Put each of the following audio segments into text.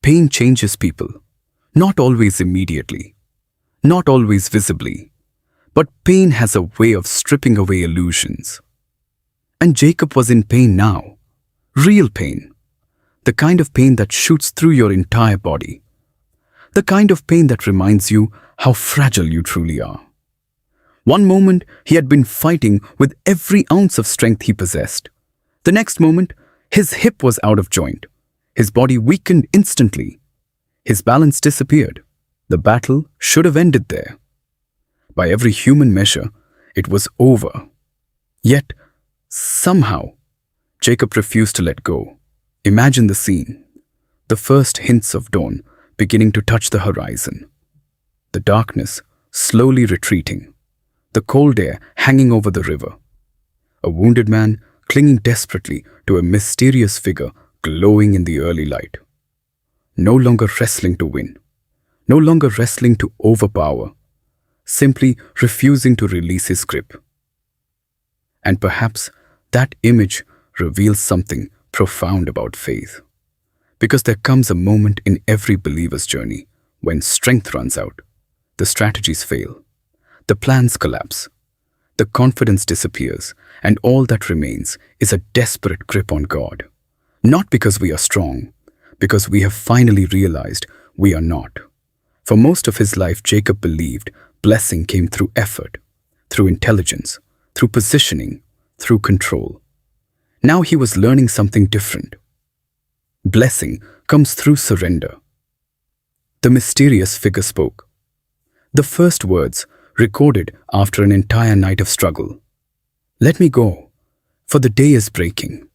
Pain changes people, not always immediately, not always visibly, but pain has a way of stripping away illusions. And Jacob was in pain now, real pain, the kind of pain that shoots through your entire body, the kind of pain that reminds you how fragile you truly are. One moment he had been fighting with every ounce of strength he possessed. The next moment, his hip was out of joint. His body weakened instantly. His balance disappeared. The battle should have ended there. By every human measure, it was over. Yet, somehow, Jacob refused to let go. Imagine the scene. The first hints of dawn beginning to touch the horizon. The darkness slowly retreating. The cold air hanging over the river. A wounded man clinging desperately to a mysterious figure glowing in the early light. No longer wrestling to win. No longer wrestling to overpower. Simply refusing to release his grip. And perhaps that image reveals something profound about faith. Because there comes a moment in every believer's journey when strength runs out, the strategies fail, the plans collapse, the confidence disappears, and all that remains is a desperate grip on God. Not because we are strong, because we have finally realized we are not. For most of his life, Jacob believed blessing came through effort, through intelligence, through positioning, through control. Now he was learning something different. Blessing comes through surrender. The mysterious figure spoke. The first words recorded after an entire night of struggle. "Let me go, for the day is breaking."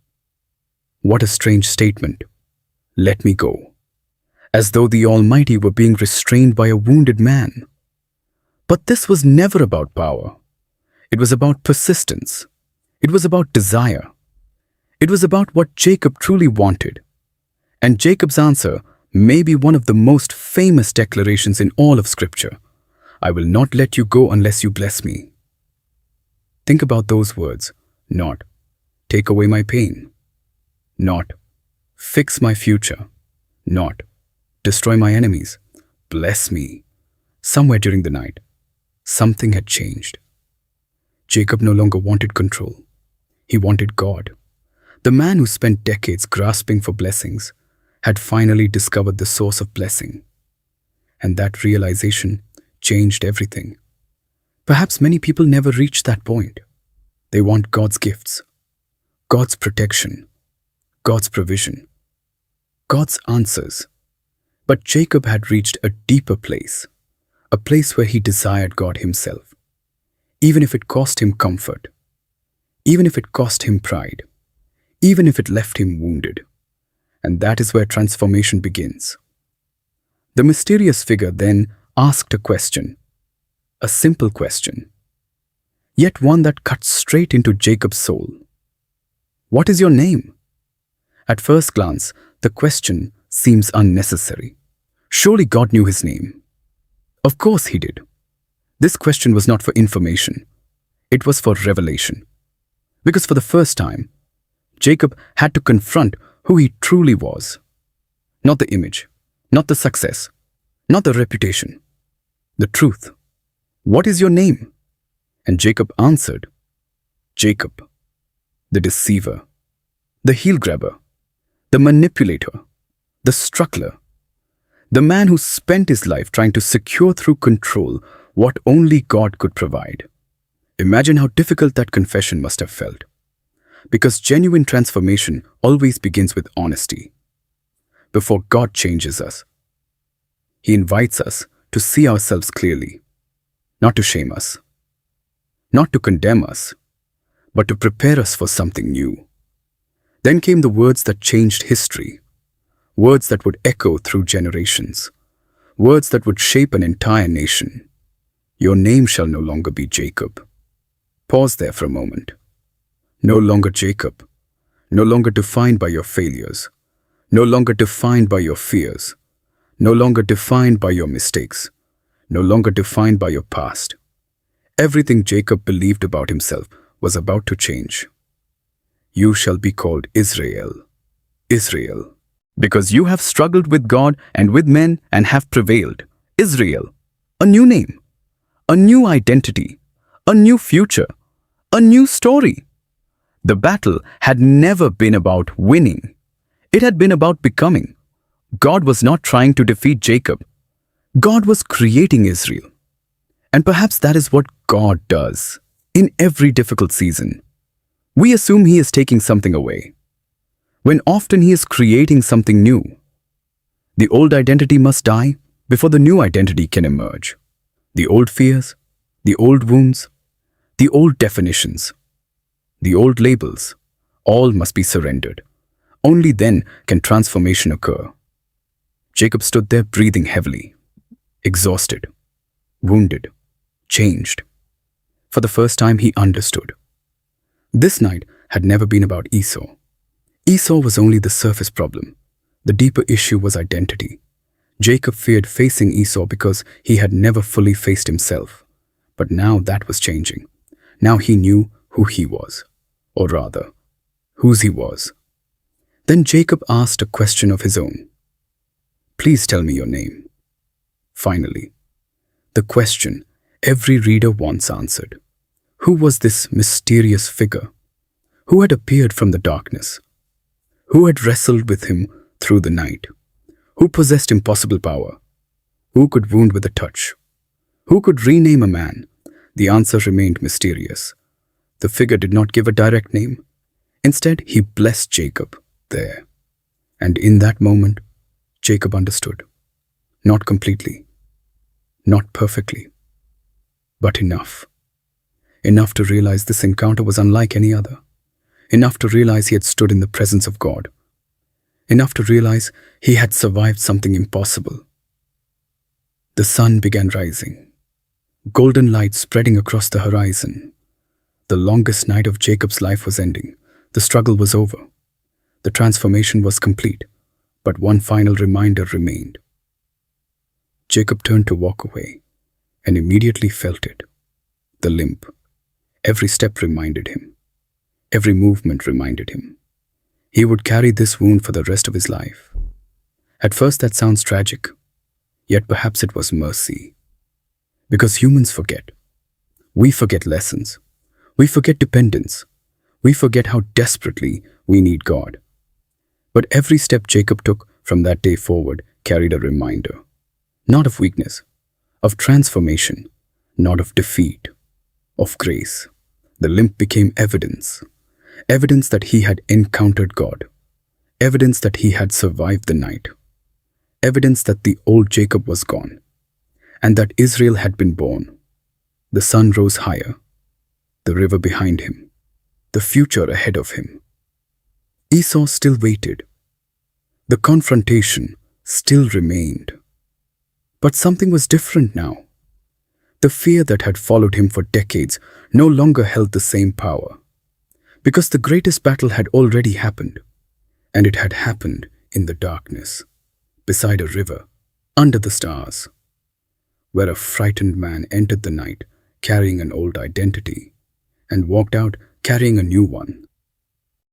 What a strange statement. Let me go. As though the Almighty were being restrained by a wounded man. But this was never about power. It was about persistence. It was about desire. It was about what Jacob truly wanted. And Jacob's answer may be one of the most famous declarations in all of Scripture. "I will not let you go unless you bless me." Think about those words. Not, "Take away my pain." Not, "Fix my future." Not, "Destroy my enemies." Bless me. Somewhere during the night, something had changed. Jacob no longer wanted control. He wanted God. The man who spent decades grasping for blessings had finally discovered the source of blessing. And that realization changed everything. Perhaps many people never reach that point. They want God's gifts, God's protection, God's provision, God's answers. But Jacob had reached a deeper place, a place where he desired God himself, even if it cost him comfort, even if it cost him pride, even if it left him wounded. And that is where transformation begins. The mysterious figure then asked a question, a simple question, yet one that cut straight into Jacob's soul. "What is your name?" At first glance, the question seems unnecessary. Surely God knew his name. Of course he did. This question was not for information. It was for revelation. Because for the first time, Jacob had to confront who he truly was. Not the image, not the success, not the reputation. The truth. "What is your name?" And Jacob answered, "Jacob, the deceiver, the heel grabber, the manipulator, the struggler, the man who spent his life trying to secure through control what only God could provide." Imagine how difficult that confession must have felt. Because genuine transformation always begins with honesty. Before God changes us, He invites us to see ourselves clearly, not to shame us, not to condemn us, but to prepare us for something new. Then came the words that changed history, words that would echo through generations, words that would shape an entire nation. "Your name shall no longer be Jacob." Pause there for a moment. No longer Jacob, no longer defined by your failures, no longer defined by your fears, no longer defined by your mistakes, no longer defined by your past. Everything Jacob believed about himself was about to change. "You shall be called Israel, Israel, Because you have struggled with God and with men and have prevailed. Israel, a new name, a new identity, a new future, a new story. The battle had never been about winning. It had been about becoming. God was not trying to defeat Jacob. God was creating Israel. And perhaps that is what God does in every difficult season. We assume He is taking something away, when often He is creating something new. The old identity must die before the new identity can emerge. The old fears, the old wounds, the old definitions, the old labels, all must be surrendered. Only then can transformation occur. Jacob stood there breathing heavily, exhausted, wounded, changed. For the first time he understood. This night had never been about Esau. Esau was only the surface problem. The deeper issue was identity. Jacob feared facing Esau because he had never fully faced himself. But now that was changing. Now he knew who he was, or rather, whose he was. Then Jacob asked a question of his own. Please tell me your name. Finally, the question every reader wants answered. Who was this mysterious figure? Who had appeared from the darkness? Who had wrestled with him through the night? Who possessed impossible power? Who could wound with a touch? Who could rename a man? The answer remained mysterious. The figure did not give a direct name. Instead, he blessed Jacob there. And in that moment, Jacob understood. Not completely, not perfectly, but enough. Enough to realize this encounter was unlike any other. Enough to realize he had stood in the presence of God. Enough to realize he had survived something impossible. The sun began rising, golden light spreading across the horizon. The longest night of Jacob's life was ending. The struggle was over. The transformation was complete, but one final reminder remained. Jacob turned to walk away and immediately felt it. The limp. Every step reminded him. Every movement reminded him. He would carry this wound for the rest of his life. At first that sounds tragic, yet perhaps it was mercy. Because humans forget. We forget lessons. We forget dependence. We forget how desperately we need God. But every step Jacob took from that day forward carried a reminder. Not of weakness, of transformation, not of defeat, of grace. The limp became evidence. Evidence that he had encountered God. Evidence that he had survived the night. Evidence that the old Jacob was gone, and that Israel had been born. The sun rose higher, the river behind him, the future ahead of him. Esau still waited. The confrontation still remained. But something was different now. The fear that had followed him for decades no longer held the same power. Because the greatest battle had already happened, and it had happened in the darkness, beside a river, under the stars, where a frightened man entered the night carrying an old identity and walked out carrying a new one.